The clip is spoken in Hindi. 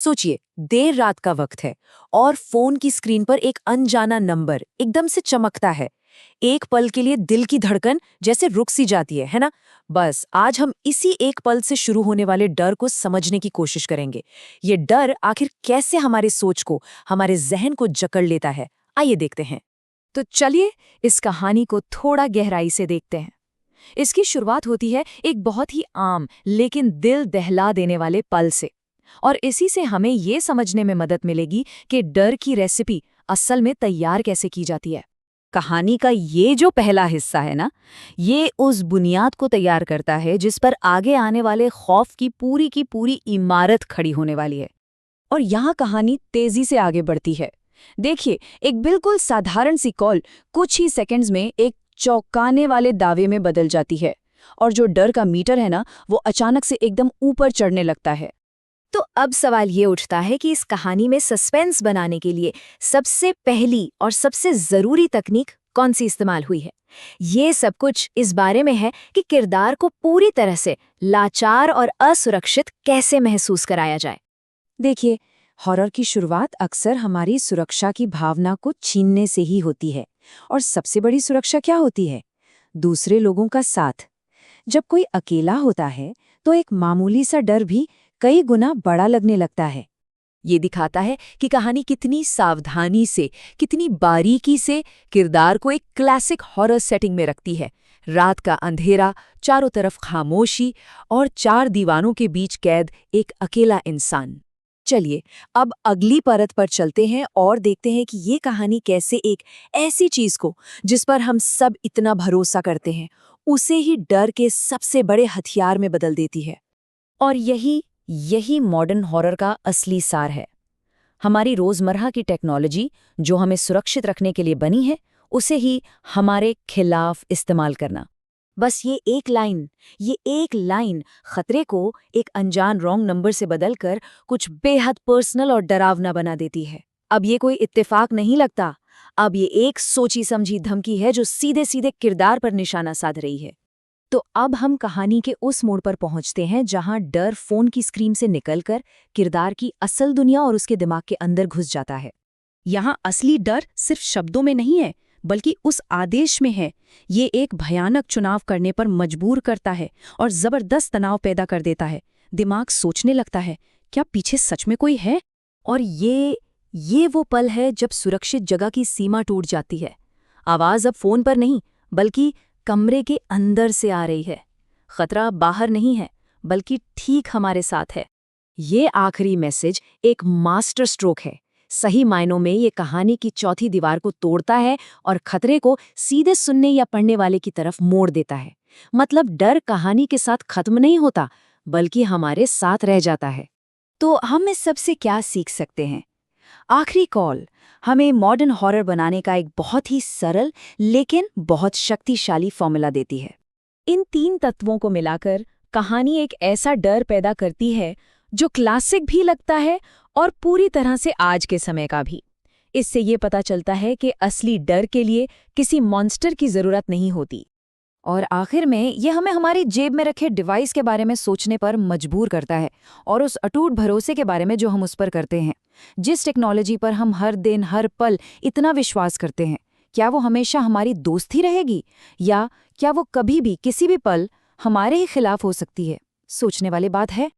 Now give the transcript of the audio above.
सोचिए, देर रात का वक्त है और फोन की स्क्रीन पर एक अनजाना नंबर एकदम से चमकता है। एक पल के लिए दिल की धड़कन जैसे रुक सी जाती है ना? बस आज हम इसी एक पल से शुरू होने वाले डर को समझने की कोशिश करेंगे। ये डर आखिर कैसे हमारे सोच को, हमारे जहन को जकड़ लेता है, आइए देखते हैं। तो चलिए इस कहानी को थोड़ा गहराई से देखते हैं। इसकी शुरुआत होती है एक बहुत ही आम लेकिन दिल दहला देने वाले पल से, और इसी से हमें ये समझने में मदद मिलेगी कि डर की रेसिपी असल में तैयार कैसे की जाती है। कहानी का ये जो पहला हिस्सा है ना, ये उस बुनियाद को तैयार करता है जिस पर आगे आने वाले खौफ की पूरी इमारत खड़ी होने वाली है। और यहाँ कहानी तेजी से आगे बढ़ती है। देखिए, एक बिल्कुल साधारण सी कॉल कुछ ही सेकंड्स में एक चौंकाने वाले दावे में बदल जाती है, और जो डर का मीटर है ना, वो अचानक से एकदम ऊपर चढ़ने लगता है। तो अब सवाल ये उठता है कि इस कहानी में सस्पेंस बनाने के लिए सबसे पहली और सबसे जरूरी तकनीक कौन सी इस्तेमाल हुई है। ये सब कुछ इस बारे में है कि किरदार को पूरी तरह से लाचार और असुरक्षित कैसे महसूस कराया जाए। देखिए, हॉरर की शुरुआत अक्सर हमारी सुरक्षा की भावना को छीनने से ही होती है। और सबसे बड़ी सुरक्षा क्या होती है? दूसरे लोगों का साथ। जब कोई अकेला होता है तो एक मामूली सा डर भी कई गुना बड़ा लगने लगता है। ये दिखाता है कि कहानी कितनी सावधानी से, कितनी बारीकी से किरदार को एक क्लासिक हॉरर सेटिंग में रखती है। रात का अंधेरा, चारों तरफ खामोशी और चार दीवारों के बीच कैद एक अकेला इंसान। चलिए अब अगली परत पर चलते हैं और देखते हैं कि ये कहानी कैसे एक ऐसी चीज को, जिस पर हम सब इतना भरोसा करते हैं, उसे ही डर के सबसे बड़े हथियार में बदल देती है। और यही मॉडर्न हॉरर का असली सार है। हमारी रोजमर्रा की टेक्नोलॉजी जो हमें सुरक्षित रखने के लिए बनी है, उसे ही हमारे खिलाफ इस्तेमाल करना। बस ये एक लाइन खतरे को एक अनजान रॉन्ग नंबर से बदलकर कुछ बेहद पर्सनल और डरावना बना देती है। अब ये कोई इत्तेफाक नहीं लगता, अब ये एक सोची समझी धमकी है जो सीधे सीधे किरदार पर निशाना साध रही है। तो अब हम कहानी के उस मोड़ पर पहुंचते हैं जहां डर फोन की स्क्रीन से निकलकर किरदार की असल दुनिया और उसके दिमाग के अंदर घुस जाता है। यहां असली डर सिर्फ शब्दों में नहीं है, बल्कि उस आदेश में है। ये एक भयानक चुनाव करने पर मजबूर करता है और जबरदस्त तनाव पैदा कर देता है। दिमाग सोचने लगता है, क्या पीछे सच में कोई है? और ये वो पल है जब सुरक्षित जगह की सीमा टूट जाती है। आवाज अब फोन पर नहीं, बल्कि कमरे के अंदर से आ रही है। खतरा बाहर नहीं है, बल्कि ठीक हमारे साथ है। ये आखिरी मैसेज एक मास्टर स्ट्रोक है। सही मायनों में ये कहानी की चौथी दीवार को तोड़ता है और खतरे को सीधे सुनने या पढ़ने वाले की तरफ मोड़ देता है। मतलब डर कहानी के साथ खत्म नहीं होता, बल्कि हमारे साथ रह जाता है। तो हम इस सब से क्या सीख सकते हैं? आखिरी कॉल हमें मॉडर्न हॉरर बनाने का एक बहुत ही सरल लेकिन बहुत शक्तिशाली फॉर्मूला देती है। इन 3 तत्वों को मिलाकर कहानी एक ऐसा डर पैदा करती है जो क्लासिक भी लगता है और पूरी तरह से आज के समय का भी। इससे ये पता चलता है कि असली डर के लिए किसी मॉन्स्टर की जरूरत नहीं होती। और आखिर में ये हमें हमारी जेब में रखे डिवाइस के बारे में सोचने पर मजबूर करता है, और उस अटूट भरोसे के बारे में जो हम उस पर करते हैं। जिस टेक्नोलॉजी पर हम हर दिन हर पल इतना विश्वास करते हैं, क्या वो हमेशा हमारी दोस्त ही रहेगी, या क्या वो कभी भी किसी भी पल हमारे ही खिलाफ हो सकती है? सोचने वाली बात है।